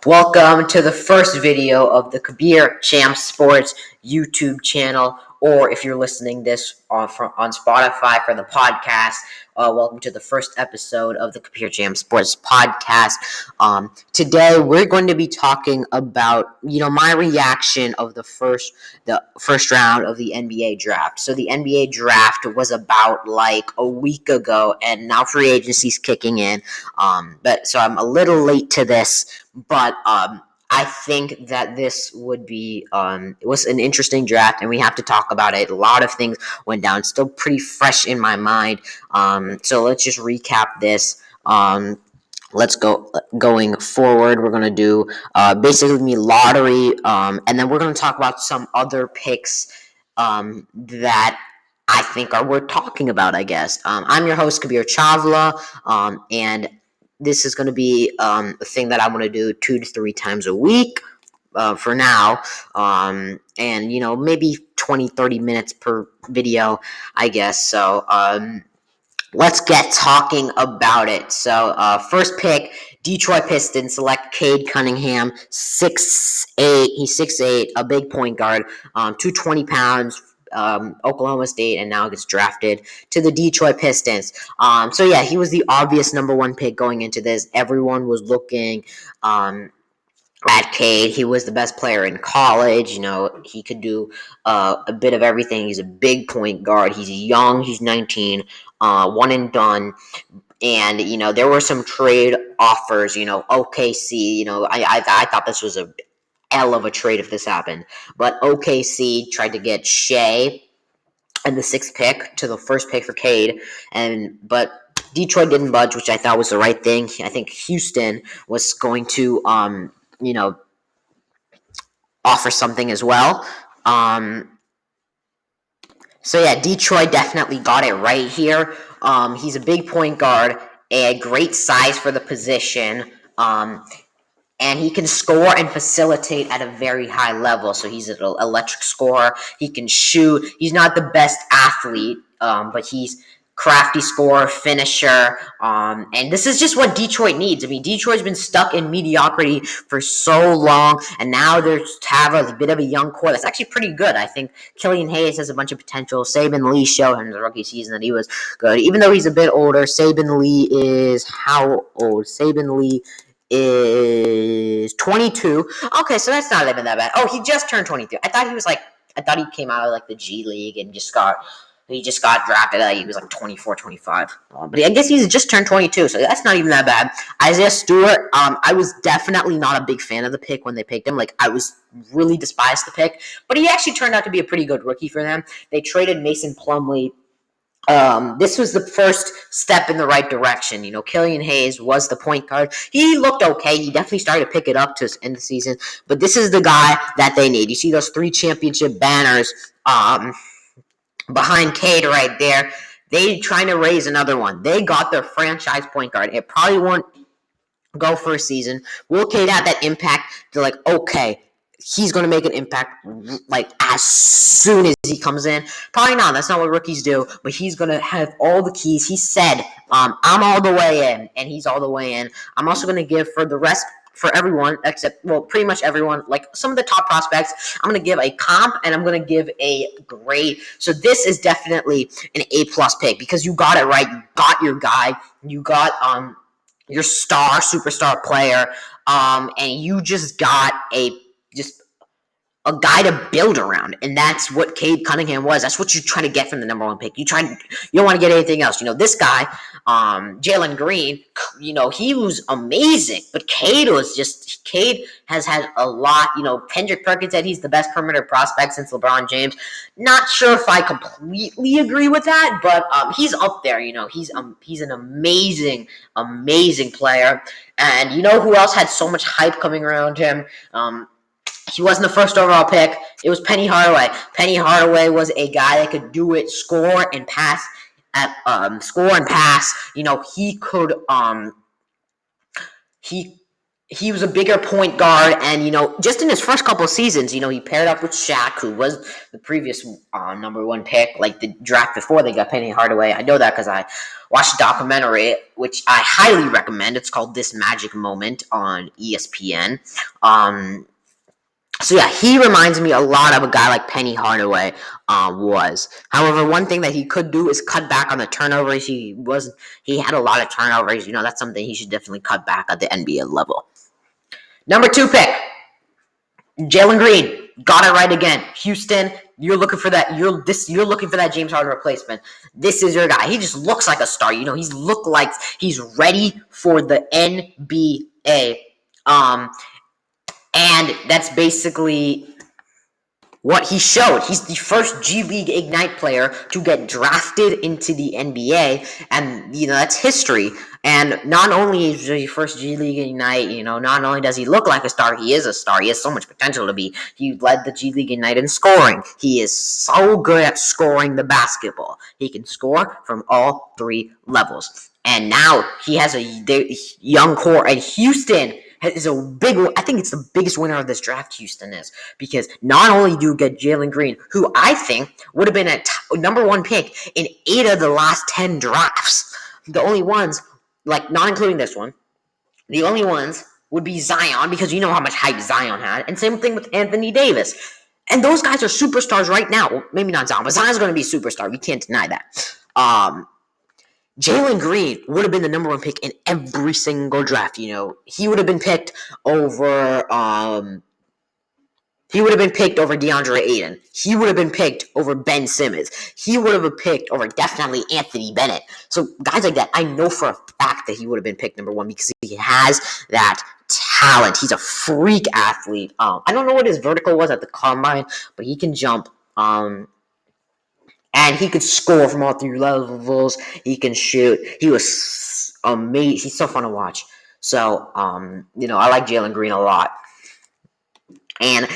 Welcome to the first video of the KabeerChampSports YouTube channel, or if you're listening this on Spotify for the podcast, welcome to the first episode of the KabeerChampSports podcast. Today we're going to be talking about, my reaction of the first round of the NBA draft. So the NBA draft was about like a week ago, and now free agency's kicking in. So I'm a little late to this. But I think that this would be it was an interesting draft, and we have to talk about it. A lot of things went down, still pretty fresh in my mind. So let's just recap this. Let's going forward. We're gonna do basically lottery, and then we're gonna talk about some other picks that I think are worth talking about. I guess I'm your host Kabir Chavla, and this is going to be a thing that I'm going to do 2 to 3 times a week for now. And, maybe 20, 30 minutes per video, I guess. So let's get talking about it. So first pick, Detroit Pistons select Cade Cunningham, 6'8". He's 6'8", a big point guard, 220 pounds. Oklahoma State, and now gets drafted to the Detroit Pistons. So yeah, he was the obvious number one pick going into this. Everyone was looking at Cade. He was the best player in college. He could do a bit of everything. He's a big point guard. He's young. He's 19. One and done. And, there were some trade offers, OKC, I thought this was a hell of a trade if this happened. But OKC tried to get Shea and the 6th pick to the first pick for Cade, but Detroit didn't budge, which I thought was the right thing. I think Houston was going to, offer something as well. So yeah, Detroit definitely got it right here. He's a big point guard, a great size for the position. And he can score and facilitate at a very high level. So he's an electric scorer. He can shoot. He's not the best athlete, but he's crafty scorer, finisher. And this is just what Detroit needs. I mean, Detroit's been stuck in mediocrity for so long, and now they have a bit of a young core that's actually pretty good. I think Killian Hayes has a bunch of potential. Saben Lee showed in the rookie season that he was good. Even though he's a bit older, Saben Lee is how old? Saben Lee is 22. Okay, so that's not even that bad. Oh, he just turned 22. I thought he came out of like the G League and just got drafted. He was like 24, 25. But I guess he's just turned 22, so that's not even that bad. Isaiah Stewart, I was definitely not a big fan of the pick when they picked him. Like, I was really despised the pick, but he actually turned out to be a pretty good rookie for them. They traded Mason Plumlee. This was the first step in the right direction. Killian Hayes was the point guard. He looked okay. He definitely started to pick it up to end the season. But this is the guy that they need. You see those 3 championship banners behind Cade right there. They trying to raise another one. They got their franchise point guard. It probably won't go for a season. Will Cade have that impact to okay, he's going to make an impact as soon as he comes in? Probably not. That's not what rookies do. But he's going to have all the keys. He said, I'm all the way in, and he's all the way in. I'm also going to give for everyone, except, pretty much everyone, like some of the top prospects, I'm going to give a comp, and I'm going to give a grade. So this is definitely an A-plus pick, because you got it right. You got your guy. You got your superstar player, and you just got a guy to build around, and that's what Cade Cunningham was. That's what you try to get from the number one pick. You don't want to get anything else. This guy, Jalen Green, he was amazing, but Cade has had a lot. Kendrick Perkins said he's the best perimeter prospect since LeBron James. Not sure if I completely agree with that, but he's up there. He's an amazing player, and who else had so much hype coming around him? He wasn't the first overall pick. It was Penny Hardaway. Penny Hardaway was a guy that could do it, score and pass. He could he was a bigger point guard, and just in his first couple of seasons, he paired up with Shaq, who was the previous number one pick, like the draft before they got Penny Hardaway. I know that because I watched a documentary, which I highly recommend. It's called This Magic Moment on ESPN. So yeah, he reminds me a lot of a guy like Penny Hardaway was. However, one thing that he could do is cut back on the turnovers. He had a lot of turnovers. That's something he should definitely cut back at the NBA level. Number 2 pick, Jalen Green. Got it right again. Houston, you're looking for that. You're looking for that James Harden replacement. This is your guy. He just looks like a star. He's looked like he's ready for the NBA. And that's basically what he showed. He's the first G League Ignite player to get drafted into the NBA, and that's history. And not only is he first G League Ignite, not only does he look like a star, he is a star. He has so much potential to be. He led the G League Ignite in scoring. He is so good at scoring the basketball. He can score from all 3 levels. And now he has a young core, and Houston is a big. I think it's the biggest winner of this draft. Houston is, because not only do you get Jalen Green, who I think would have been a number 1 pick in 8 of the last 10 drafts. The only ones, not including this one, the only ones would be Zion, because you know how much hype Zion had, and same thing with Anthony Davis. And those guys are superstars right now. Well, maybe not Zion, but Zion's going to be a superstar. We can't deny that. Jalen Green would have been the number 1 pick in every single draft. He would have been picked over. He would have been picked over DeAndre Ayton. He would have been picked over Ben Simmons. He would have been picked over definitely Anthony Bennett. So guys like that, I know for a fact that he would have been picked number 1 because he has that talent. He's a freak athlete. I don't know what his vertical was at the combine, but he can jump. And he could score from all 3 levels. He can shoot. He was amazing. He's so fun to watch. So, I like Jalen Green a lot. And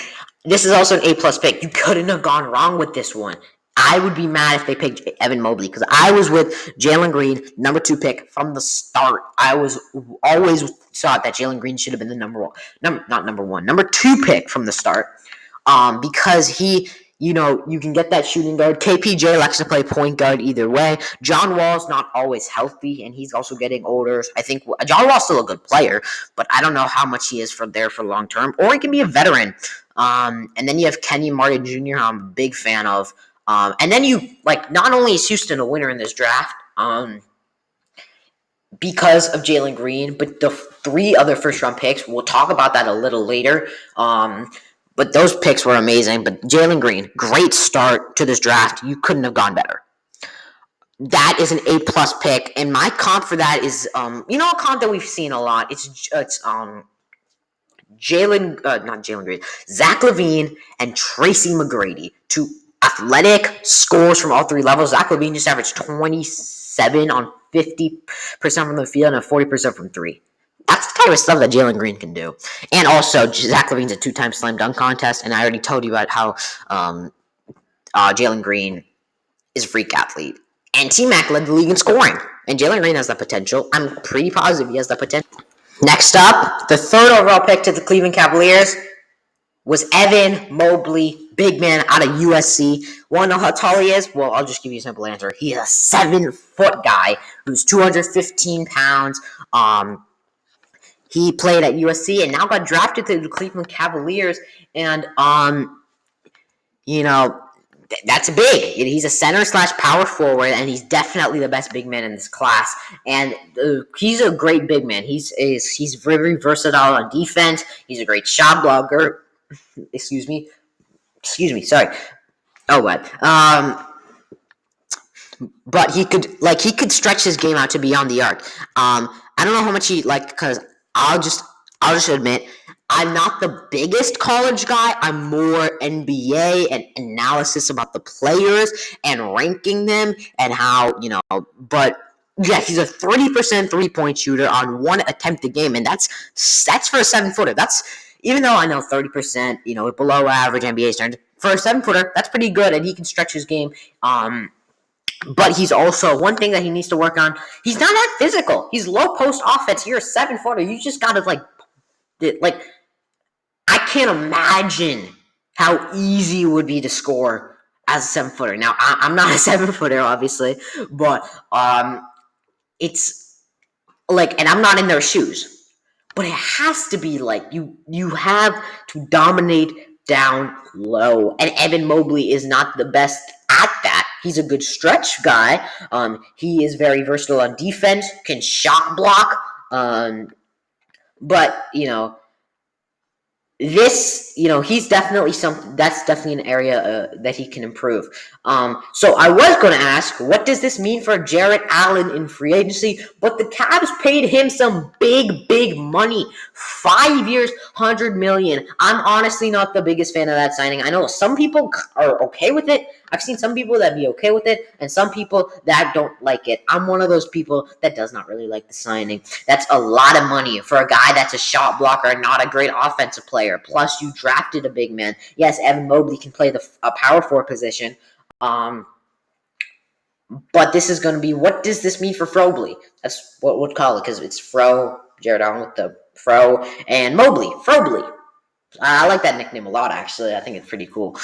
this is also an A+ pick. You couldn't have gone wrong with this one. I would be mad if they picked Evan Mobley, because I was with Jalen Green, number 2 pick from the start. I was always thought that Jalen Green should have been the number 2 pick from the start, because he, you can get that shooting guard. KPJ likes to play point guard either way. John Wall's not always healthy, and he's also getting older. I think John Wall's still a good player, but I don't know how much he is for long term. Or he can be a veteran. And then you have Kenny Martin Jr., who I'm a big fan of. And then not only is Houston a winner in this draft, because of Jalen Green, but the 3 other first-round picks, we'll talk about that a little later. But those picks were amazing. But Jalen Green, great start to this draft. You couldn't have gone better. That is an A+ pick. And my comp for that is, a comp that we've seen a lot. It's not Jalen Green, Zach LaVine and Tracy McGrady. 2 athletic scores from all 3 levels. Zach LaVine just averaged 27 on 50% from the field and 40% from 3. That's the type of stuff that Jalen Green can do. And also, Zach LaVine's a 2-time slam dunk contest, and I already told you about how Jalen Green is a freak athlete. And T-Mac led the league in scoring, and Jalen Green has the potential. I'm pretty positive he has the potential. Next up, the 3rd overall pick to the Cleveland Cavaliers was Evan Mobley, big man out of USC. Want to know how tall he is? Well, I'll just give you a simple answer. He's a 7-foot guy who's 215 pounds. He played at USC and now got drafted to the Cleveland Cavaliers. And, that's big. He's a center/power forward, and he's definitely the best big man in this class. And he's a great big man. He's very versatile on defense. He's a great shot blocker. Excuse me. Sorry. Oh, what? But he could stretch his game out to beyond the arc. I don't know how much because I'll just admit, I'm not the biggest college guy. I'm more NBA and analysis about the players and ranking them and how, but yeah, he's a 30% 3-point shooter on 1 attempt a game, and that's for a 7-footer. That's, even though I know 30%, below average NBA standards, for a 7-footer, that's pretty good, and he can stretch his game. But he's also, one thing that he needs to work on, he's not that physical. He's low post offense. You're a 7-footer. You just got to, Like, I can't imagine how easy it would be to score as a 7-footer. Now, I'm not a 7-footer, obviously, but it's like, and I'm not in their shoes. But it has to be like you have to dominate down low. And Evan Mobley is not the best at that. He's a good stretch guy. He is very versatile on defense, can shot block. But this, he's definitely something. That's definitely an area that he can improve. So I was going to ask, what does this mean for Jarrett Allen in free agency? But the Cavs paid him some big money, 5 years, $100 million. I'm honestly not the biggest fan of that signing. I know some people are okay with it. I've seen some people that be okay with it, and some people that don't like it. I'm one of those people that does not really like the signing. That's a lot of money for a guy that's a shot blocker and not a great offensive player. Plus, you drafted a big man. Yes, Evan Mobley can play a power forward position. But this is going to be, what does this mean for Frobley? That's what we'll call it, because it's Jared Allen with the Fro, and Mobley, Frobley. I like that nickname a lot, actually. I think it's pretty cool.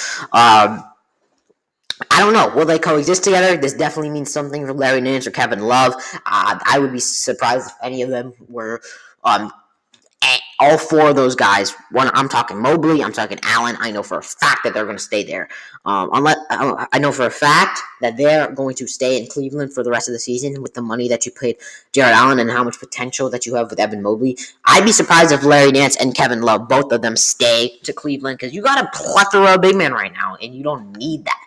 I don't know. Will they coexist together? This definitely means something for Larry Nance or Kevin Love. I would be surprised if any of them were all four of those guys. I'm talking Mobley, I'm talking Allen. I know for a fact that they're going to stay there. I know for a fact that they're going to stay in Cleveland for the rest of the season with the money that you paid Jared Allen and how much potential that you have with Evan Mobley. I'd be surprised if Larry Nance and Kevin Love, both of them, stay to Cleveland, because you got a plethora of big men right now, and you don't need that.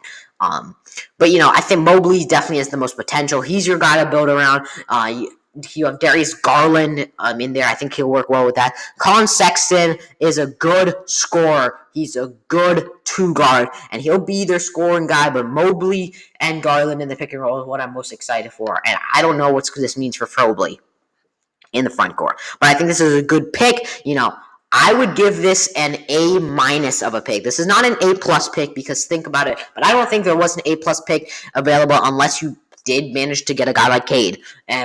But I think Mobley definitely has the most potential. He's your guy to build around. You have Darius Garland in there. I think he'll work well with that. Colin Sexton is a good scorer. He's a good two-guard, and he'll be their scoring guy. But Mobley and Garland in the pick and roll is what I'm most excited for. And I don't know what this means for Frobley in the front court. But I think this is a good pick. I would give this an A- of a pick. This is not an A+ pick, because think about it. But I don't think there was an A+ pick available unless you did manage to get a guy like Cade,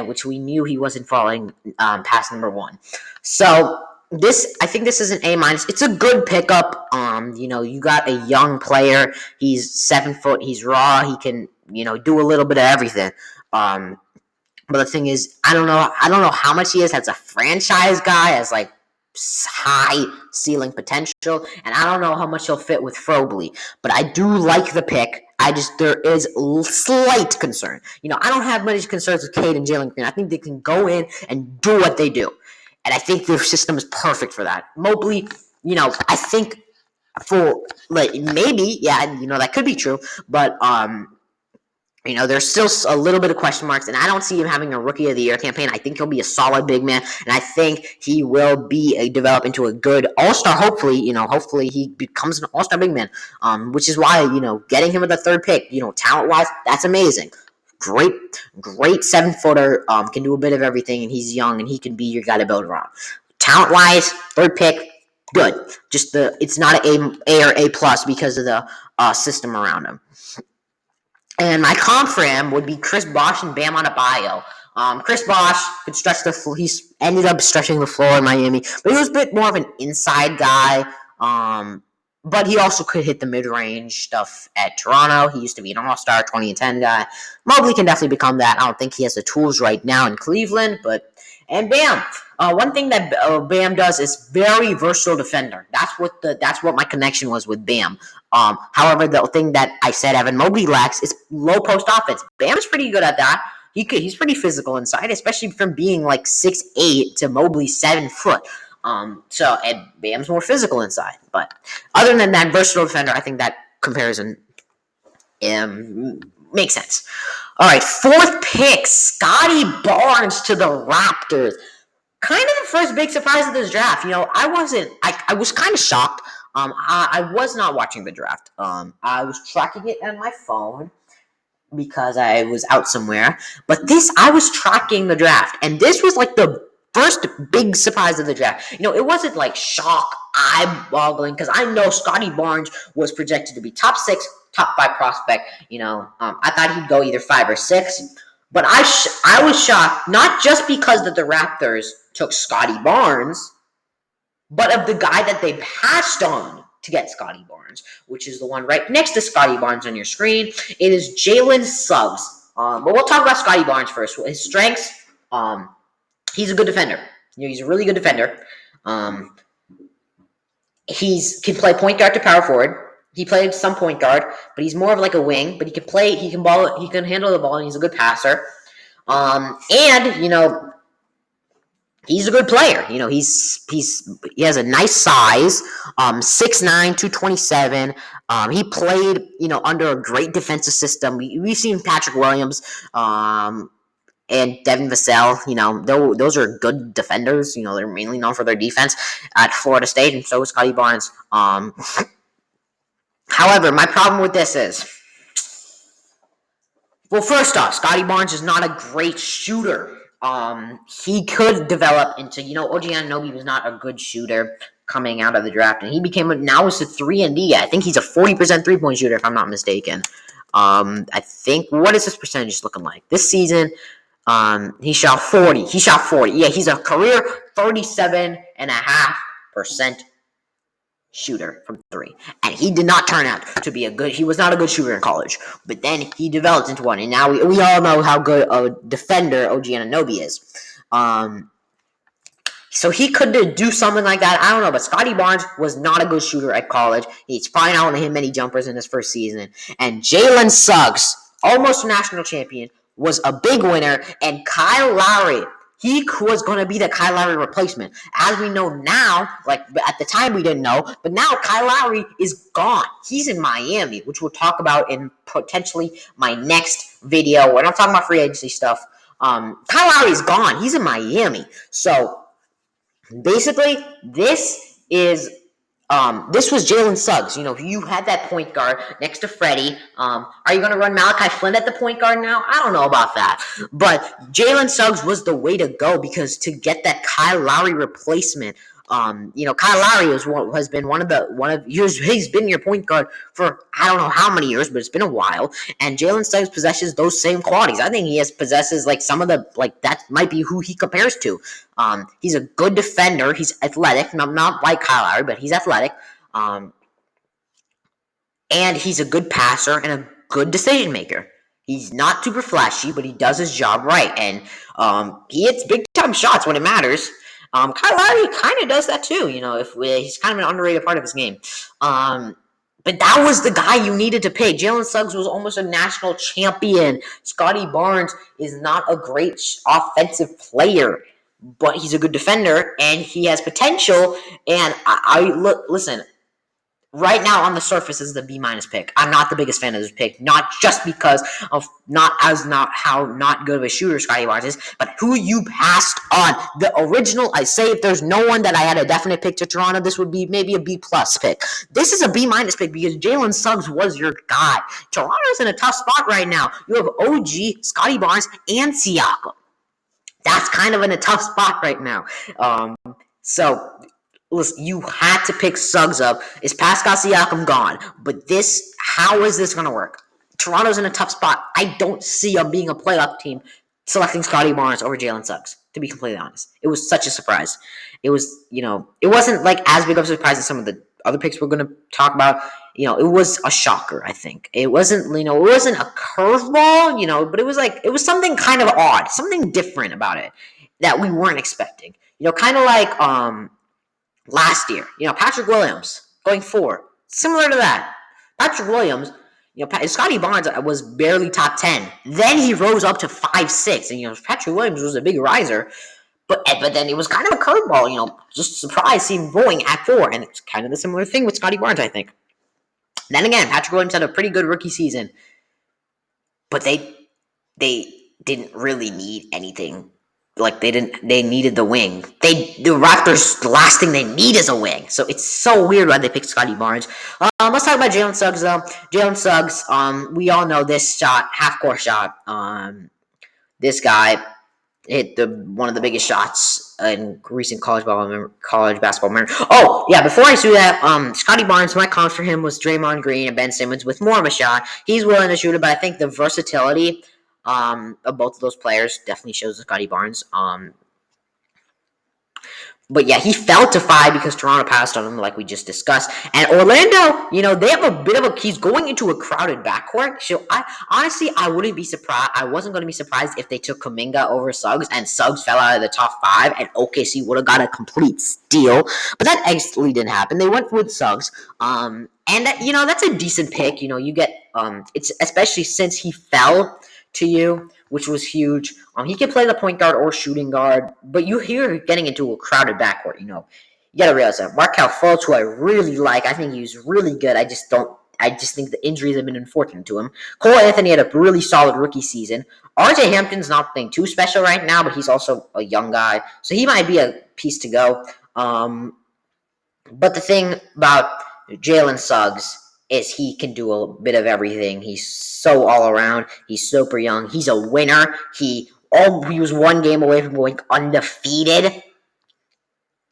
which we knew he wasn't falling past number 1. So I think this is an A-. It's a good pickup. You got a young player. He's 7 foot. He's raw. He can do a little bit of everything. But the thing is, I don't know how much he is as a franchise guy, as like high ceiling potential, and I don't know how much he'll fit with Frobley, but I do like the pick. There is slight concern. I don't have many concerns with Cade and Jalen Green. I think they can go in and do what they do, and I think their system is perfect for that. Mobley, I think for maybe, that could be true, but there's still a little bit of question marks, and I don't see him having a Rookie of the Year campaign. I think he'll be a solid big man, and I think he will develop into a good All-Star. Hopefully he becomes an All-Star big man, which is why, getting him with the 3rd pick, talent-wise, that's amazing. Great 7-footer, can do a bit of everything, and he's young, and he can be your guy to build around. Talent-wise, 3rd pick, good. Just it's not an A or A+ because of the system around him. And my comp for him would be Chris Bosh and Bam Adebayo. Chris Bosh could stretch the floor. He ended up stretching the floor in Miami, but he was a bit more of an inside guy. But he also could hit the mid-range stuff at Toronto. He used to be an all-star 20 and 10 guy. Mobley can definitely become that. I don't think he has the tools right now in Cleveland, and Bam. One thing that Bam does is very versatile defender. That's what my connection was with Bam. However, the thing that I said Evan Mobley lacks is low post offense. Bam's pretty good at that. He's pretty physical inside, especially from being like 6'8" to Mobley 7 foot. And Bam's more physical inside. But other than that, versatile defender, I think that comparison makes sense. All right, 4th pick, Scotty Barnes to the Raptors. Kind of the first big surprise of this draft. I was kind of shocked. I was not watching the draft. I was tracking it on my phone because I was out somewhere. But I was tracking the draft, and this was like the first big surprise of the draft. It wasn't like shock, eye-boggling, because I know Scotty Barnes was projected to be top 6, top 5 prospect. I thought he'd go either 5 or 6. But I was shocked, not just because that the Raptors took Scotty Barnes, but of the guy that they passed on to get Scotty Barnes, which is the one right next to Scotty Barnes on your screen. It is Jalen Suggs. But we'll talk about Scotty Barnes first. His strengths, he's a good defender. He's a really good defender. He's can play point guard to power forward. He played some point guard, but he's more of like a wing. But he can play. He can handle the ball, and he's a good passer. And he's a good player. He has a nice size. 6'9", 227. He played under a great defensive system. We've seen Patrick Williams. And Devin Vassell, those are good defenders. They're mainly known for their defense at Florida State, and so is Scotty Barnes. However, my problem with this is, well, first off, Scotty Barnes is not a great shooter. He could develop into, OG Anunoby was not a good shooter coming out of the draft, and he now is a 3-and-D. I think he's a 40% three-point shooter, if I'm not mistaken. I think, what is his percentage looking like? This season, he shot 40. Yeah, he's a career 37.5% shooter from three. And he did not turn out to be he was not a good shooter in college. But then he developed into one. And now we all know how good a defender OG Anunoby is. So he could do something like that. I don't know. But Scotty Barnes was not a good shooter at college. He's probably not going to hit many jumpers in his first season. And Jalen Suggs, almost a national champion, was a big winner, and Kyle Lowry, he was going to be the Kyle Lowry replacement. As we know now, at the time we didn't know, but now Kyle Lowry is gone. He's in Miami, which we'll talk about in potentially my next video. We're not talking about free agency stuff. Kyle Lowry's gone. He's in Miami. So basically, this was Jalen Suggs. You had that point guard next to Freddie. Are you going to run Malachi Flynn at the point guard now? I don't know about that. But Jalen Suggs was the way to go, because to get that Kyle Lowry replacement, Kyle Lowry has been he's been your point guard for I don't know how many years, but it's been a while. And Jalen Suggs possesses those same qualities. I think he possesses some of the that might be who he compares to. He's a good defender. He's athletic, not like Kyle Lowry, but he's athletic. And he's a good passer and a good decision maker. He's not super flashy, but he does his job right, and he hits big time shots when it matters. Kyle Lowry kind of does that too, he's kind of an underrated part of his game. But that was the guy you needed to pick. Jalen Suggs was almost a national champion. Scotty Barnes is not a great offensive player, but he's a good defender, and he has potential. And listen, right now on the surface is the B- pick. I'm not the biggest fan of this pick, not just because of how not good of a shooter Scotty Barnes is, but who you passed on. The original, I say, if there's no one that I had a definite pick to Toronto, this would be maybe a B+ pick. This is a B- pick because Jalen Suggs was your guy. Toronto's in a tough spot right now. You have OG, Scotty Barnes, and Siakam. That's kind of in a tough spot right now. So listen, you had to pick Suggs up. Is Pascal Siakam gone? But how is this going to work? Toronto's in a tough spot. I don't see them being a playoff team selecting Scotty Barnes over Jalen Suggs, to be completely honest. It was such a surprise. It was, it wasn't as big of a surprise as some of the other picks we're going to talk about. It was a shocker, I think. It wasn't, it wasn't a curveball, but it was something kind of odd, something different about it that we weren't expecting. Kind of like, last year, Patrick Williams going 4. Similar to that. Patrick Williams, Scotty Barnes was barely top 10. Then he rose up to 5'6". And, Patrick Williams was a big riser. But then it was kind of a curveball, just surprise seeing him going at 4. And it's kind of the similar thing with Scotty Barnes, I think. Then again, Patrick Williams had a pretty good rookie season. But they didn't really need anything. They needed the wing. The Raptors, the last thing they need is a wing. So it's so weird why they picked Scotty Barnes. Let's talk about Jalen Suggs, though. Jalen Suggs, we all know this shot, half-court shot. This guy hit one of the biggest shots in recent college basketball memory. Oh, yeah, before I do that, Scotty Barnes, my comps for him was Draymond Green and Ben Simmons with more of a shot. He's willing to shoot it, but I think the versatility of both of those players definitely shows Scotty Barnes. But yeah, he fell to 5 because Toronto passed on him, like we just discussed. And Orlando, they have a bit of a. He's going into a crowded backcourt. So I wouldn't be surprised. I wasn't going to be surprised if they took Kuminga over Suggs, and Suggs fell out of the top 5, and OKC would have got a complete steal. But that actually didn't happen. They went with Suggs. And that's a decent pick. You get it's especially since he fell to you, which was huge. He can play the point guard or shooting guard, but you're getting into a crowded backcourt. You gotta realize that Markelle Fultz, who I really like, I think he's really good. I just think the injuries have been unfortunate to him. Cole Anthony had a really solid rookie season. RJ Hampton's not playing too special right now, but he's also a young guy, so he might be a piece to go. But the thing about Jalen Suggs is he can do a bit of everything. He's so all around. He's super young. He's a winner. He was one game away from going undefeated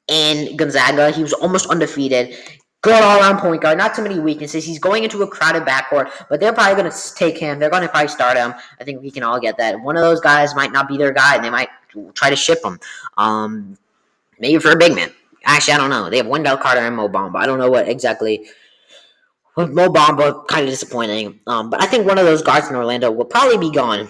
in Gonzaga. He was almost undefeated. Good all-around point guard. Not too many weaknesses. He's going into a crowded backcourt, but they're probably going to take him. They're going to probably start him. I think we can all get that. One of those guys might not be their guy, and they might try to ship him. Maybe for a big man. Actually, I don't know. They have Wendell Carter and Mo Bamba. I don't know what exactly. Mo Bamba, kind of disappointing. But I think one of those guards in Orlando will probably be gone.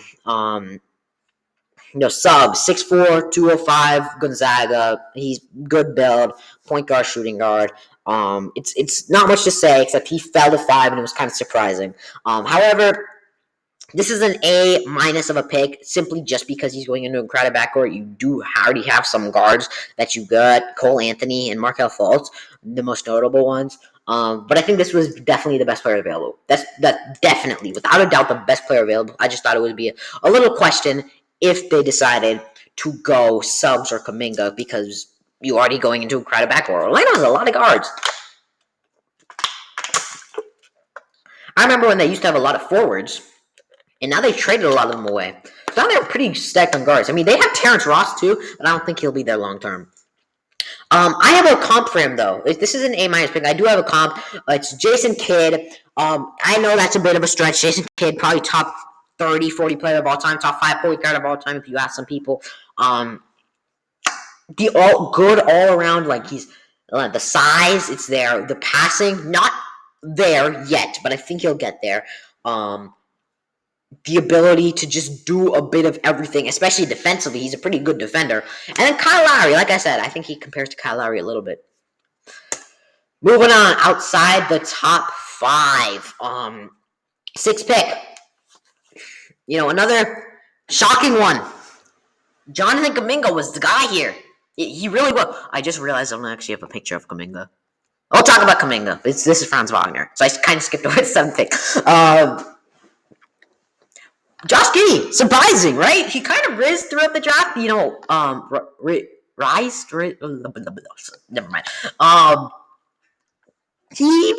Sub 6'4", 205, Gonzaga. He's good build, point guard, shooting guard. It's not much to say except he fell to 5 and it was kind of surprising. However, this is an A- of a pick simply just because he's going into a crowded backcourt. You do already have some guards that you got, Cole Anthony and Markelle Fultz, the most notable ones. But I think this was definitely the best player available. That definitely, without a doubt, the best player available. I just thought it would be a little question if they decided to go Suggs or Kuminga because you're already going into a crowded backcourt. Orlando has a lot of guards. I remember when they used to have a lot of forwards, and now they've traded a lot of them away. So now they're pretty stacked on guards. I mean, they have Terrence Ross too, but I don't think he'll be there long term. I have a comp for him, though. This is an A- pick. I do have a comp. It's Jason Kidd. I know that's a bit of a stretch. Jason Kidd, probably top 30, 40 player of all time, top 5 point guard of all time, if you ask some people. The all around, like he's the size, it's there. The passing, not there yet, but I think he'll get there. The ability to just do a bit of everything, especially defensively. He's a pretty good defender. And then Kyle Lowry, like I said, I think he compares to Kyle Lowry a little bit. Moving on, outside the top 5. 6th pick. Another shocking one. Jonathan Kuminga was the guy here. He really was. I just realized I don't actually have a picture of Kuminga. I'll talk about Kuminga. This is Franz Wagner. So I kind of skipped over the 7th pick. Josh Giddey, surprising, right? He kind of rizzed throughout the draft. Never mind. He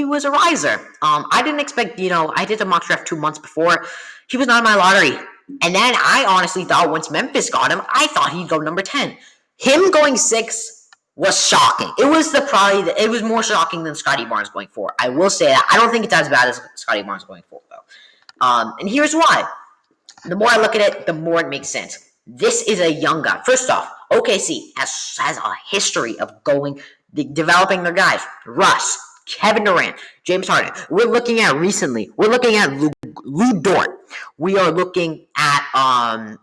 was a riser. I didn't expect. I did the mock draft 2 months before. He was not in my lottery, and then I honestly thought once Memphis got him, I thought he'd go number 10. Him going 6 was shocking. It was more shocking than Scotty Barnes going 4. I will say that. I don't think it's as bad as Scotty Barnes going 4 though. And here's why. The more I look at it, the more it makes sense. This is a young guy. First off, OKC has a history of developing their guys. Russ, Kevin Durant, James Harden. We're looking at Lou Dort. We are looking at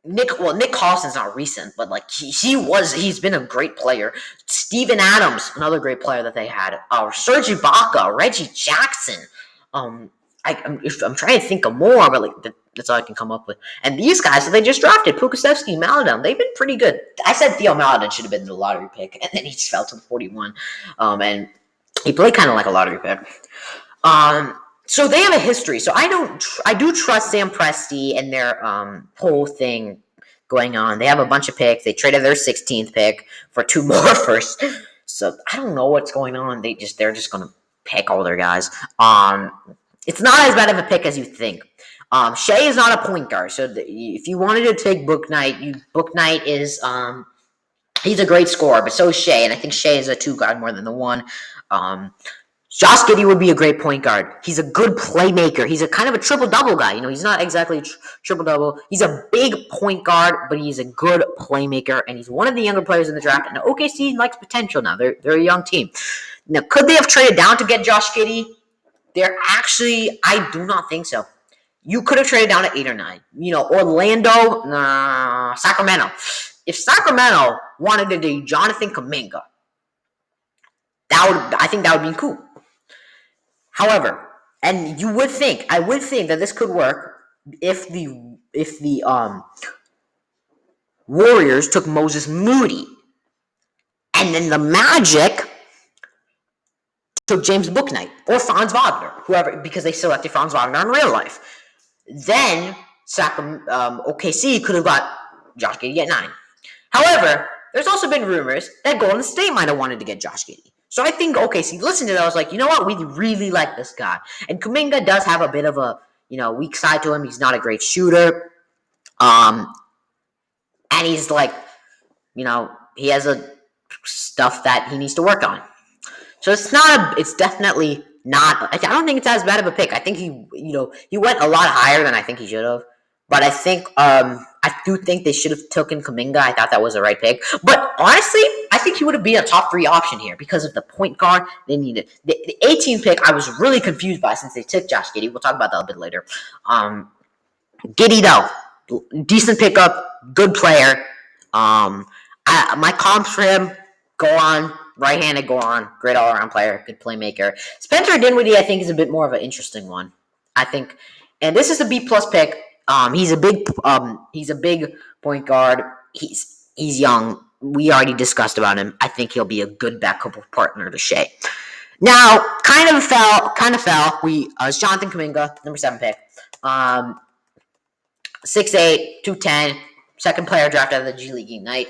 Nick Collison's not recent, but he's been a great player. Steven Adams, another great player that they had. Serge Ibaka, Reggie Jackson. I'm trying to think of more, but that's all I can come up with. And these guys that they just drafted, Pokusevski, Maledon, they've been pretty good. I said Theo Maledon should have been the lottery pick, and then he just fell to 41. And he played kind of like a lottery pick. So they have a history. So I do trust Sam Presti and their whole thing going on. They have a bunch of picks. They traded their 16th pick for 2 more first. So I don't know what's going on. They're just going to pick all their guys. It's not as bad of a pick as you think. Shea is not a point guard, so if you wanted to take Bouknight is he's a great scorer, but so is Shea, and I think Shea is a 2 guard more than the 1. Josh Giddey would be a great point guard. He's a good playmaker. He's a kind of a triple-double guy. He's not exactly triple-double. He's a big point guard, but he's a good playmaker, and he's one of the younger players in the draft. And OKC likes potential now. They're a young team. Now, could they have traded down to get Josh Giddey? I do not think so. You could have traded down to 8 or 9. Orlando, Sacramento. If Sacramento wanted to do Jonathan Kuminga, I think that would be cool. However, and I would think that this could work if the Warriors took Moses Moody, and then the Magic took James Bouknight or Franz Wagner, whoever, because they selected Franz Wagner in real life. Then OKC could have got Josh Giddey at 9. However, there's also been rumors that Golden State might have wanted to get Josh Giddey. So I think OKC listened to that. I was like, you know what? We really like this guy. And Kuminga does have a bit of a weak side to him. He's not a great shooter. And he's like, he has a stuff that he needs to work on. So it's definitely not. I don't think it's as bad of a pick. I think he went a lot higher than I think he should have. But I think I do think they should have taken Kuminga. I thought that was the right pick. But honestly, I think he would have been a top 3 option here because of the point guard they needed. The 18th pick I was really confused by since they took Josh Giddey. We'll talk about that a bit later. Giddey though, decent pickup, good player. My comps for him, go on. Right-handed, go on. Great all-around player. Good playmaker. Spencer Dinwiddie, I think, is a bit more of an interesting one. I think, and this is a B-plus pick. He's a big point guard. He's young. We already discussed about him. I think he'll be a good backup partner to Shea. Now, kind of fell. It's Jonathan Kuminga, number 7 pick. 6'8", 210, second player drafted out of the G League Ignite.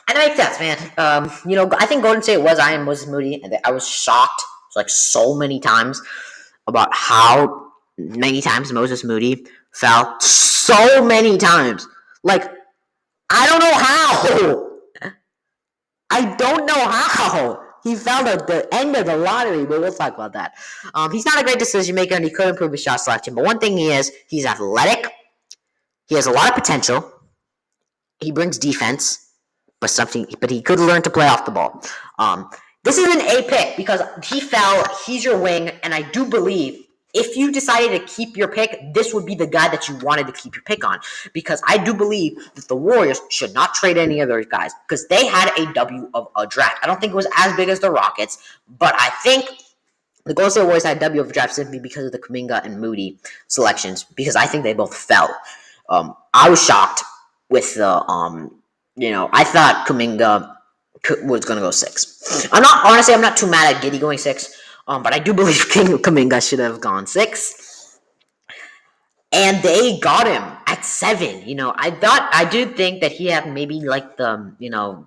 And it makes sense, man. I think Golden State was eyeing Moses Moody, and I was shocked, so many times, about how many times Moses Moody fell. So many times. I don't know how. He fell at the end of the lottery, but we'll talk about that. He's not a great decision maker, and he could improve his shot selection. But one thing he's athletic. He has a lot of potential. He brings defense. But he could learn to play off the ball. This is an A pick because he fell. He's your wing, and I do believe if you decided to keep your pick, this would be the guy that you wanted to keep your pick on. Because I do believe that the Warriors should not trade any of those guys because they had a W of a draft. I don't think it was as big as the Rockets, but I think the Golden State Warriors had a W of a draft simply because of the Kuminga and Moody selections because I think they both fell. I was shocked with the I thought Kuminga was going to go 6. I'm not too mad at Giddey going 6, but I do believe Kuminga should have gone 6. And they got him at 7. I did think that he had maybe the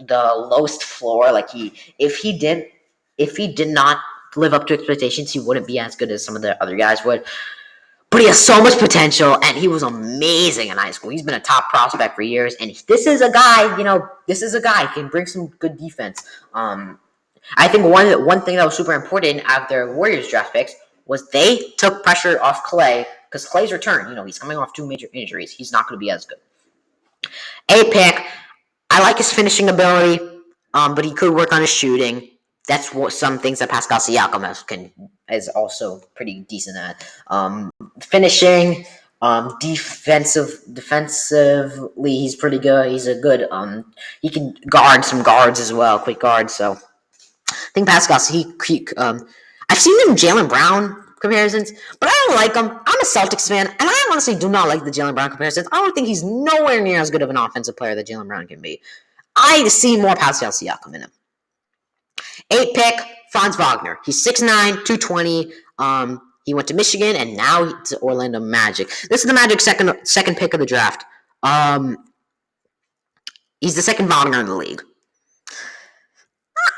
lowest floor. If he did not live up to expectations, he wouldn't be as good as some of the other guys would. But he has so much potential, and he was amazing in high school. He's been a top prospect for years, and this is a guy, who can bring some good defense. I think one thing that was super important out their Warriors draft picks was they took pressure off Clay, because Clay's return, he's coming off 2 major injuries. He's not going to be as good. A pick, I like his finishing ability, but he could work on his shooting. That's some things that Pascal Siakam is also pretty decent at. Finishing, defensively, he's pretty good. He's a good, he can guard some guards as well, quick guards. So I think Pascal, I've seen them Jalen Brown comparisons, but I don't like him. I'm a Celtics fan, and I honestly do not like the Jalen Brown comparisons. I don't think he's nowhere near as good of an offensive player that Jalen Brown can be. I see more Pascal Siakam in him. 8 pick, Franz Wagner. He's 6'9", 220. He went to Michigan, and now he's to Orlando Magic. This is the Magic's second pick of the draft. He's the second Wagner in the league.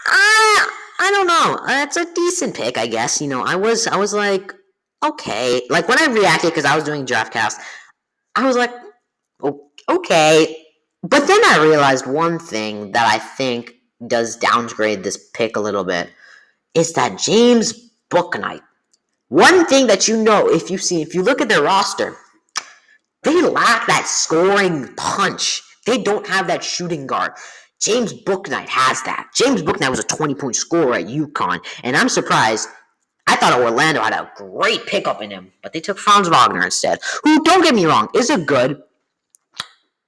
I don't know. It's a decent pick, I guess. I was like, okay. When I reacted, because I was doing DraftCast, I was like, okay. But then I realized one thing that I think does downgrade this pick a little bit. is that James Bouknight. One thing that if you look at their roster, they lack that scoring punch. They don't have that shooting guard. James Bouknight has that. James Bouknight was a 20-point scorer at UConn, and I'm surprised. I thought Orlando had a great pickup in him, but they took Franz Wagner instead, who, don't get me wrong, is a good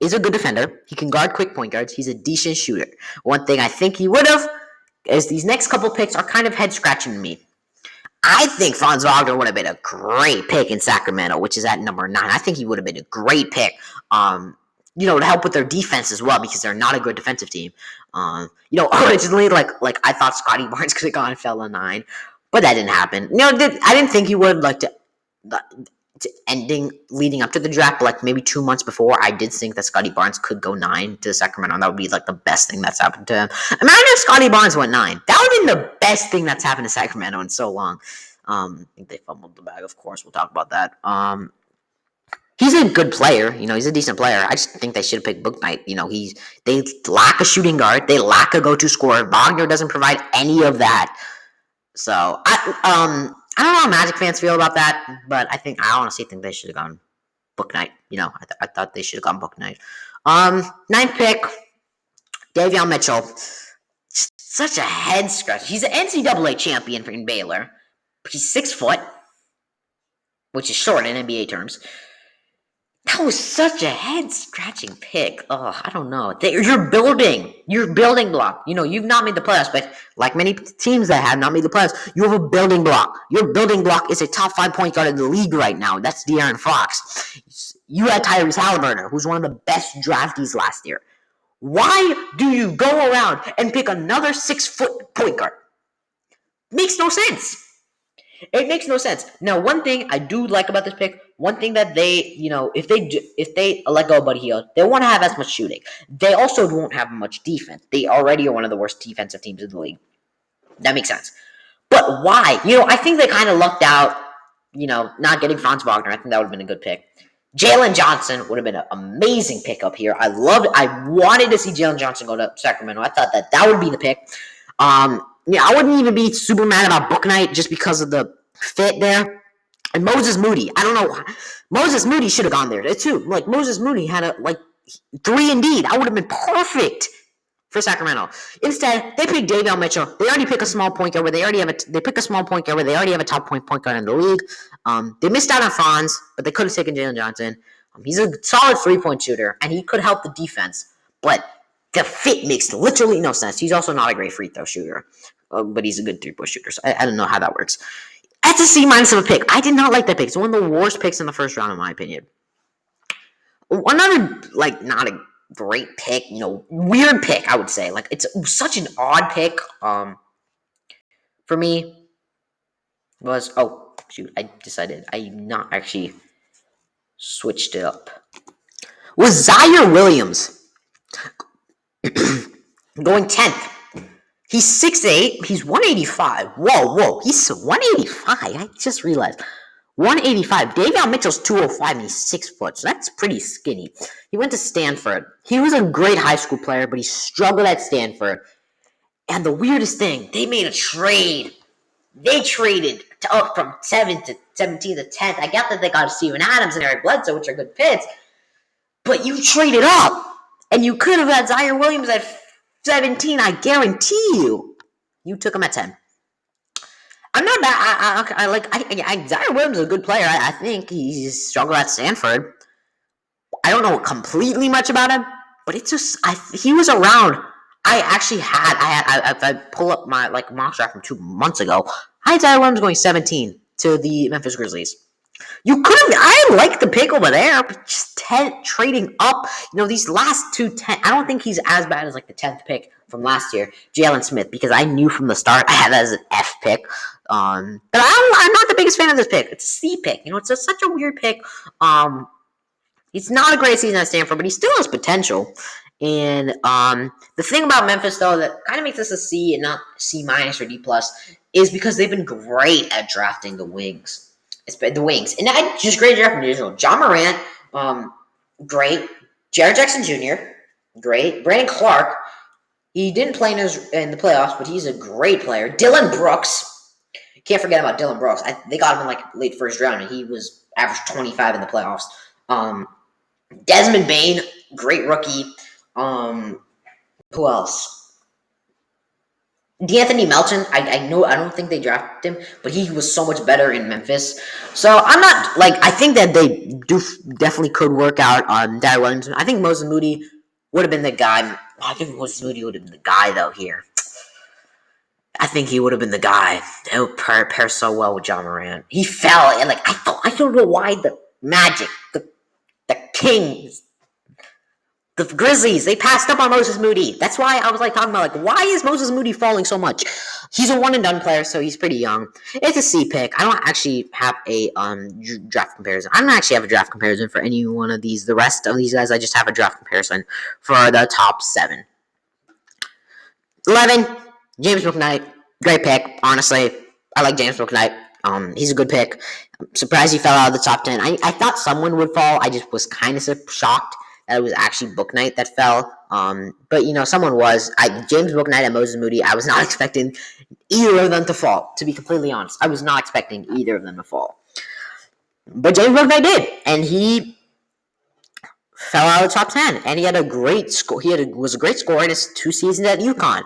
defender. He can guard quick point guards. He's a decent shooter. One thing I think he would have is these next couple picks are kind of head-scratching to me. I think Franz Wagner would have been a great pick in Sacramento, which is at number 9. I think he would have been a great pick, to help with their defense as well, because they're not a good defensive team. Originally, like I thought Scotty Barnes could have gone and fell to 9, but that didn't happen. I didn't think he would, leading up to the draft, but maybe 2 months before, I did think that Scotty Barnes could go 9 to Sacramento, and that would be the best thing that's happened to him. Imagine if Scotty Barnes went 9. That would have been the best thing that's happened to Sacramento in so long. I think they fumbled the bag, of course. We'll talk about that. He's a good player. He's a decent player. I just think they should have picked Bouknight. They lack a shooting guard. They lack a go-to scorer. Wagner doesn't provide any of that. So, I don't know how Magic fans feel about that, but I honestly think they should have gone Bouknight. I thought they should have gone Bouknight. 9th pick, Davion Mitchell. Such a head scratch. He's an NCAA champion in Baylor. He's 6 foot, which is short in NBA terms. That was such a head-scratching pick. Oh, I don't know. You're building block. You've not made the playoffs, but like many teams that have not made the playoffs, you have a building block. Your building block is a top 5 point guard in the league right now. That's De'Aaron Fox. You had Tyrese Halliburton, who's one of the best draftees last year. Why do you go around and pick another 6 foot point guard? Makes no sense. It makes no sense. Now, one thing I do like about this pick, one thing that they, if they let go of Buddy Hield, they won't have as much shooting. They also won't have much defense. They already are one of the worst defensive teams in the league. That makes sense. But why? I think they kind of lucked out, not getting Franz Wagner. I think that would have been a good pick. Jalen Johnson would have been an amazing pick up here. I wanted to see Jalen Johnson go to Sacramento. I thought that would be the pick. I wouldn't even be super mad about Bouknight just because of the fit there. And Moses Moody, I don't know. Moses Moody should have gone there too. Moses Moody had 3 indeed. I would have been perfect for Sacramento. Instead, they picked Davion Mitchell. They already pick a small point guard where they already have a top point guard in the league. They missed out on Franz, but they could have taken Jalen Johnson. He's a solid 3-point shooter, and he could help the defense. But the fit makes literally no sense. He's also not a great free throw shooter, but he's a good 3-point shooter. So I don't know how that works. That's a C- of a pick. I did not like that pick. It's one of the worst picks in the first round, in my opinion. Another, not a great pick, weird pick, I would say. It's such an odd pick. For me, was I decided I not actually switched it up. Was Zaire Williams going 10th? He's 6'8". He's 185. Whoa. He's 185. I just realized. 185. Davion Mitchell's 205, and he's 6 foot, so that's pretty skinny. He went to Stanford. He was a great high school player, but he struggled at Stanford. And the weirdest thing, they made a trade. They traded up from 7th to 17th to 10th. I get that they got Steven Adams and Eric Bledsoe, which are good picks, but you traded up, and you could have had Zaire Williams at 17, I guarantee you. You took him at 10. I'm not bad. Zaire Williams is a good player. I think he's struggled at Stanford. I don't know completely much about him, but it's just he was around. I pull up my mock draft from 2 months ago. I had Zaire Williams going 17 to the Memphis Grizzlies. You could have. I like the pick over there, but just 10 trading up. These last 2 10. I don't think he's as bad as the 10th pick from last year, Jalen Smith, because I knew from the start I had that as an F pick. But I'm not the biggest fan of this pick. It's a C pick. It's such a weird pick. He's not a great season at Stanford, but he still has potential. And the thing about Memphis, though, that kind of makes this a C and not C- or D+, is because they've been great at drafting the wings. The wings. And I just great draft from John Morant, great. Jared Jackson Jr., great. Brandon Clark, He didn't play in the playoffs, but he's a great player. Dillon Brooks. Can't forget about Dillon Brooks. They got him in like late first round, and he was averaged 25 in the playoffs. Desmond Bane, great rookie. Who else? D'Anthony Melton, I don't think they drafted him, but he was so much better in Memphis. So I'm not I think that they definitely could work out on Darren Williamson. I think Moses Moody would have been the guy. I think Moses Moody would have been the guy though here. I think he would have been the guy. They would pair so well with John Morant. He fell and I don't know why the Magic, the Kings, the Grizzlies, they passed up on Moses Moody. That's why I was talking about why is Moses Moody falling so much? He's a one and done player, so he's pretty young. It's a C pick. I don't actually have a draft comparison. I don't actually have a draft comparison for any one of these. The rest of these guys, I just have a draft comparison for the top 7. 11, James Bouknight. Great pick, honestly. I like James Bouknight. He's a good pick. I'm surprised he fell out of the top 10. I thought someone would fall. I just was kind of shocked that it was actually Bouknight that fell. But someone was. James Bouknight and Moses Moody. I was not expecting either of them to fall. To be completely honest, I was not expecting either of them to fall. But James Bouknight did, and he fell out of the top 10. And he had a great score. Was a great scorer in his 2 seasons at UConn.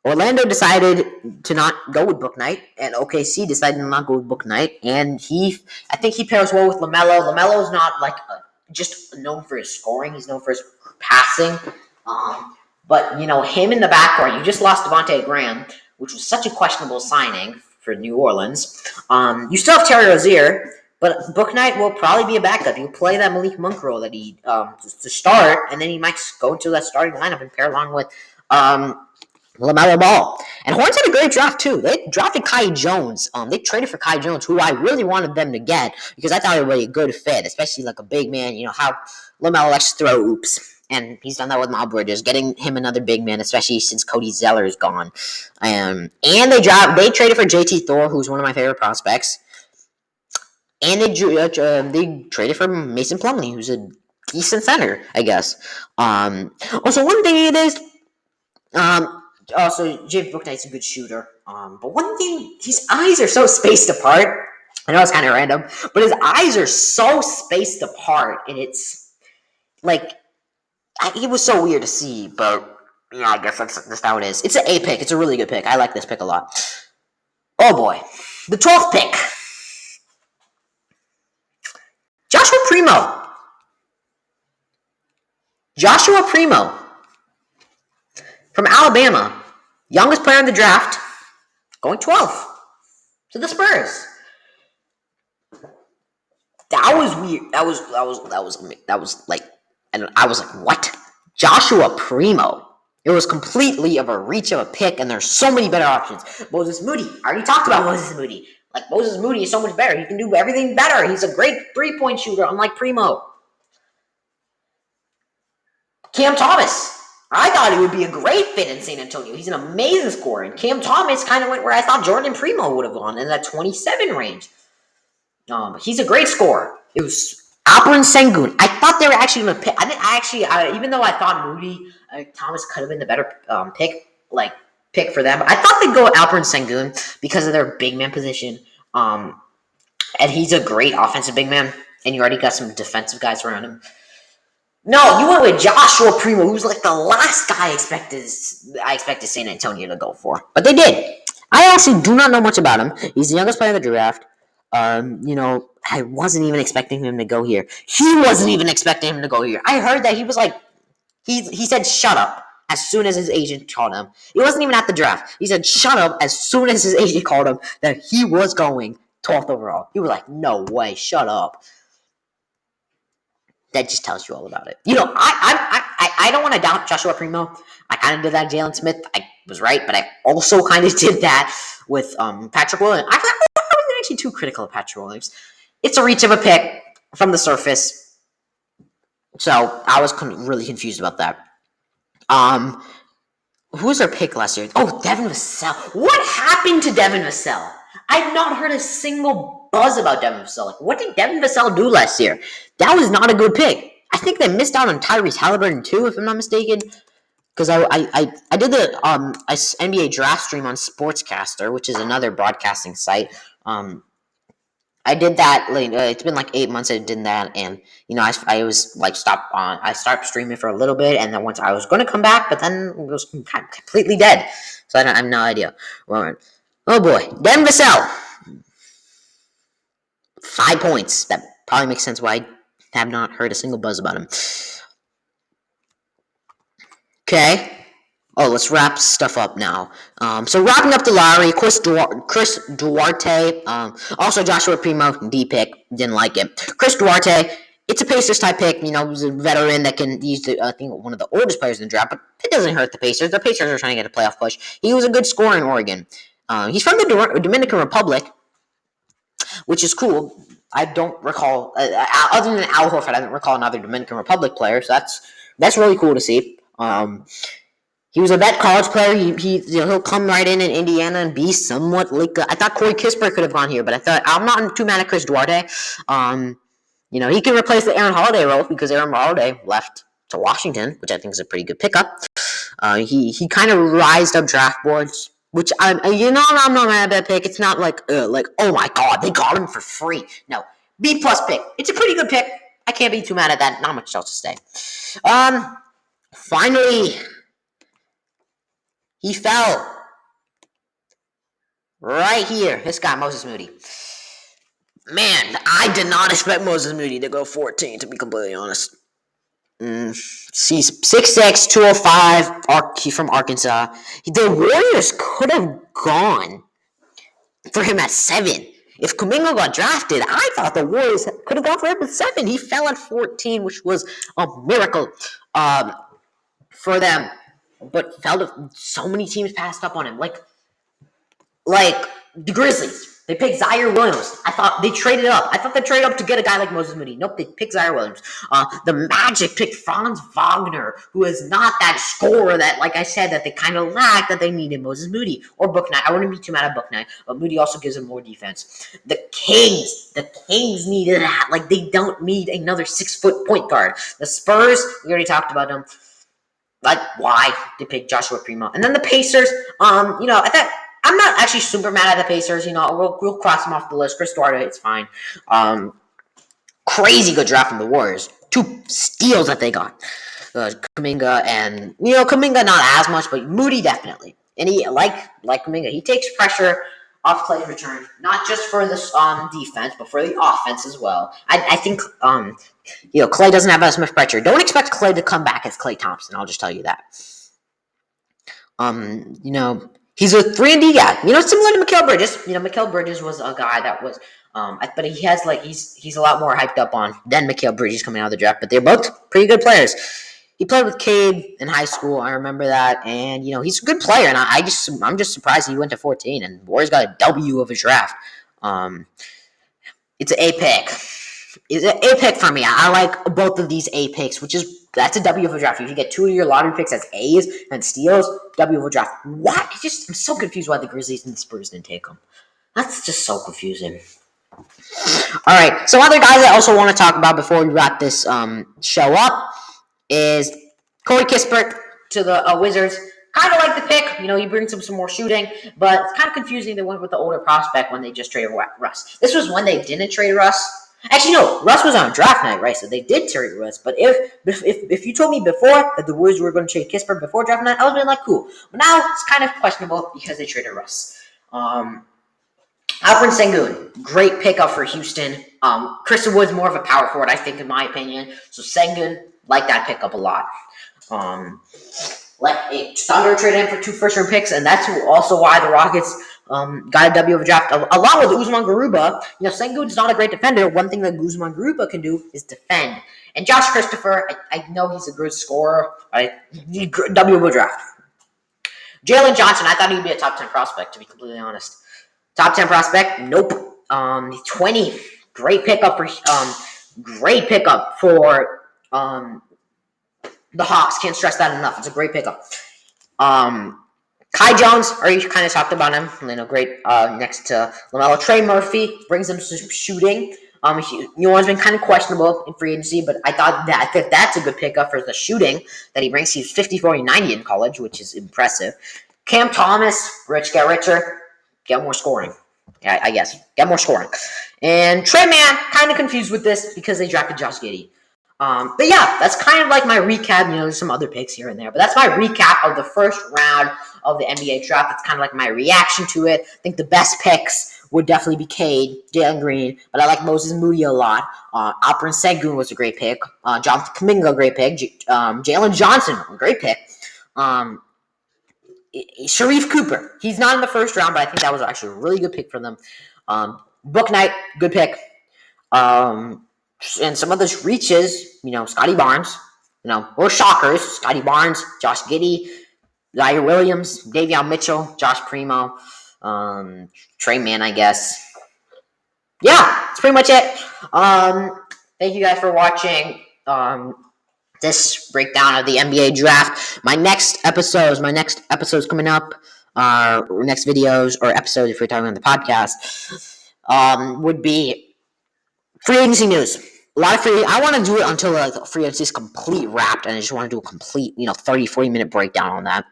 Orlando decided to not go with Bouknight, and OKC decided to not go with Bouknight, and I think he pairs well with LaMelo. LaMelo is not just known for his scoring; he's known for his passing. But him in the backcourt, you just lost Devontae Graham, which was such a questionable signing for New Orleans. You still have Terry Rozier, but Bouknight will probably be a backup. He'll play that Malik Monk role that he to start, and then he might go into that starting lineup and pair along with LaMelo Ball. And Hornets had a great draft, too. They drafted Kai Jones. They traded for Kai Jones, who I really wanted them to get because I thought it would be a good fit, especially a big man. How LaMelo likes to throw oops. And he's done that with Miles Bridges, getting him another big man, especially since Cody Zeller is gone. And they traded for JT Thor, who's one of my favorite prospects. And they traded for Mason Plumlee, who's a decent center, I guess. Also, one thing it is... Also, James Bouknight's a good shooter. But one thing, his eyes are so spaced apart. I know it's kind of random, but his eyes are so spaced apart, and it's it was so weird to see. But I guess that's how it is. It's an A pick. It's a really good pick. I like this pick a lot. Oh boy, the 12th pick, Joshua Primo. Joshua Primo from Alabama. Youngest player in the draft, going 12th to the Spurs. That was weird. I was what? Joshua Primo. It was completely of a reach of a pick, and there's so many better options. Moses Moody. I already talked about Moses Moody. Moses Moody is so much better. He can do everything better. He's a great 3-point shooter, unlike Primo. Cam Thomas. I thought he would be a great fit in San Antonio. He's an amazing scorer. And Cam Thomas kind of went where I thought Jordan Primo would have gone, in that 27 range. He's a great scorer. It was Alperen Sengun. I thought they were actually going to pick. Even though I thought Moody, Thomas could have been the better pick for them, I thought they'd go with Alperen Sengun because of their big man position. And he's a great offensive big man, and you already got some defensive guys around him. No, you went with Joshua Primo, who's the last guy I expected San Antonio to go for. But they did. I actually do not know much about him. He's the youngest player of the draft. I wasn't even expecting him to go here. He wasn't even expecting him to go here. I heard that he was he said shut up as soon as his agent called him. He wasn't even at the draft. He said shut up as soon as his agent called him that he was going 12th overall. He was like, no way, shut up. That just tells you all about it. I don't want to doubt Joshua Primo. I kind of did that Jalen Smith. I was right, but I also kind of did that with Patrick Williams. I wasn't actually too critical of Patrick Williams. It's a reach of a pick from the surface. So I was really confused about that. Who was our pick last year? Oh, Devin Vassell. What happened to Devin Vassell? I've not heard a single buzz about Devin Vassell. What did Devin Vassell do last year? That was not a good pick. I think they missed out on Tyrese Halliburton too, if I'm not mistaken. because I did the NBA draft stream on Sportscaster, which is another broadcasting site. I did that. Like, it's been like 8 months I did that, and I was like I stopped streaming for a little bit, and then once I was going to come back, but then it was completely dead. So I have no idea. Well, oh boy, Devin Vassell, 5 points. That probably makes sense why I have not heard a single buzz about him. Okay. Oh, let's wrap stuff up now. So wrapping up the Lowry, Chris Duarte, also Joshua Primo, D pick, didn't like it. Chris Duarte, it's a Pacers type pick. He's a veteran that can use I think one of the oldest players in the draft, but it doesn't hurt the Pacers. The Pacers are trying to get a playoff push. He was a good scorer in Oregon. He's from the Dominican Republic, which is cool. I don't recall, other than Al Horford, I don't recall another Dominican Republic player. So that's really cool to see. He was a vet college player. He'll come right in Indiana and be somewhat like I thought Corey Kissbert could have gone here, but I'm not too mad at Chris Duarte. He can replace the Aaron Holiday role because Aaron Holiday left to Washington, which I think is a pretty good pickup. He kind of rised up draft boards, which I'm not mad at that pick. It's not like oh my god, they got him for free. No, B+ pick. It's a pretty good pick. I can't be too mad at that. Not much else to say. Finally. He fell right here. This guy, Moses Moody. Man, I did not expect Moses Moody to go 14, to be completely honest. He's 6'6", 205. He's from Arkansas. The Warriors could have gone for him at 7. If Domingo got drafted, I thought the Warriors could have gone for him at 7. He fell at 14, which was a miracle for them. But so many teams passed up on him. Like the Grizzlies. They picked Zaire Williams. I thought they traded up. I thought they traded up to get a guy like Moses Moody. Nope, they picked Zaire Williams. The Magic picked Franz Wagner, who is not that scorer that, like I said, that they kind of lack, that they needed Moses Moody. Or Bouknight. I wouldn't be too mad at Bouknight, but Moody also gives them more defense. The Kings needed that. Like, they don't need another 6-foot point guard. The Spurs, we already talked about them. Like, why they picked Joshua Primo. And then the Pacers, I thought, I'm not actually super mad at the Pacers. We'll cross them off the list. Chris Duarte, it's fine. Crazy good draft from the Warriors. 2 steals that they got. Kuminga and, Kuminga not as much, but Moody definitely. And he, like Kuminga, he takes pressure off Clay's return, not just for the defense, but for the offense as well. I think, Clay doesn't have as much pressure. Don't expect Clay to come back as Klay Thompson. I'll just tell you that. He's a 3-and-D guy. Similar to Mikal Bridges. Mikal Bridges was a guy that was, but he has he's a lot more hyped up on than Mikal Bridges coming out of the draft. But they're both pretty good players. He played with Cade in high school. I remember that, and he's a good player. And I'm just surprised he went to 14. And Warriors got a W of his draft. It's an A pick. It's an A pick for me. I like both of these A picks, that's a W of a draft. If you get 2 of your lottery picks as A's and steals, W of a draft. What? I'm so confused why the Grizzlies and the Spurs didn't take them. That's just so confusing. All right. So other guys I also want to talk about before we wrap this show up is Cody Kissbert to the Wizards. Kind of like the pick. He brings them some more shooting, but it's kind of confusing they went with the older prospect when they just traded Russ. This was when they didn't trade Russ. Actually, no, Russ was on draft night, right? So they did trade Russ. But if you told me before that the Warriors were going to trade Kissbert before draft night, I would have been like, cool. But now it's kind of questionable because they traded Russ. Alperen Sengun, great pickup for Houston. Christian Wood's more of a power forward, I think, in my opinion. So Sengun, like that pickup a lot. Thunder traded him for 2 first-round picks, and that's also why the Rockets got a W of a draft, along with Usman Garuba. Sengun's not a great defender. One thing that Usman Garuba can do is defend. And Josh Christopher, I know he's a good scorer. W of a draft. Jalen Johnson, I thought he'd be a top 10 prospect, to be completely honest. Top 10 prospect? Nope. 20. Great pickup for the Hawks. Can't stress that enough. It's a great pickup. Kai Jones, already kind of talked about him. Great next to LaMelo. Trey Murphy brings them some shooting. He's been kind of questionable in free agency, but I thought that's a good pickup for the shooting that he brings. He's 50, 40, 90 in college, which is impressive. Cam Thomas, get richer, get more scoring. Yeah, I guess. Get more scoring. And Trey Mann, kind of confused with this because they drafted Josh Giddey. But yeah, that's kind of like my recap. There's some other picks here and there, but that's my recap of the first round of the NBA draft. That's kind of like my reaction to it. I think the best picks would definitely be Cade, Jalen Green, but I like Moses Moody a lot. Alperen Sengun was a great pick. Jonathan Kuminga, great pick. Jalen Johnson, great pick. Sharif Cooper, he's not in the first round, but I think that was actually a really good pick for them. Book Knight, good pick. And some of those reaches, Scotty Barnes, or shockers, Scotty Barnes, Josh Giddey, Zaire Williams, Davion Mitchell, Josh Primo, Trey Mann, I guess. Yeah, that's pretty much it. Thank you guys for watching this breakdown of the NBA draft. My next episodes coming up, next videos or episodes if we're talking on the podcast, would be free agency news. A lot of free. I want to do it until free agency is complete wrapped, and I just want to do a complete, 30, 40-minute breakdown on that.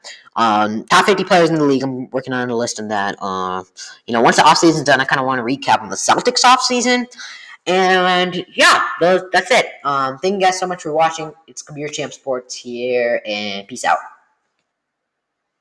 Top 50 players in the league. I'm working on a list on that. Once the offseason's done, I kind of want to recap on the Celtics offseason. And yeah, that's it. Thank you guys so much for watching. It's KabeerChampSports here, and peace out.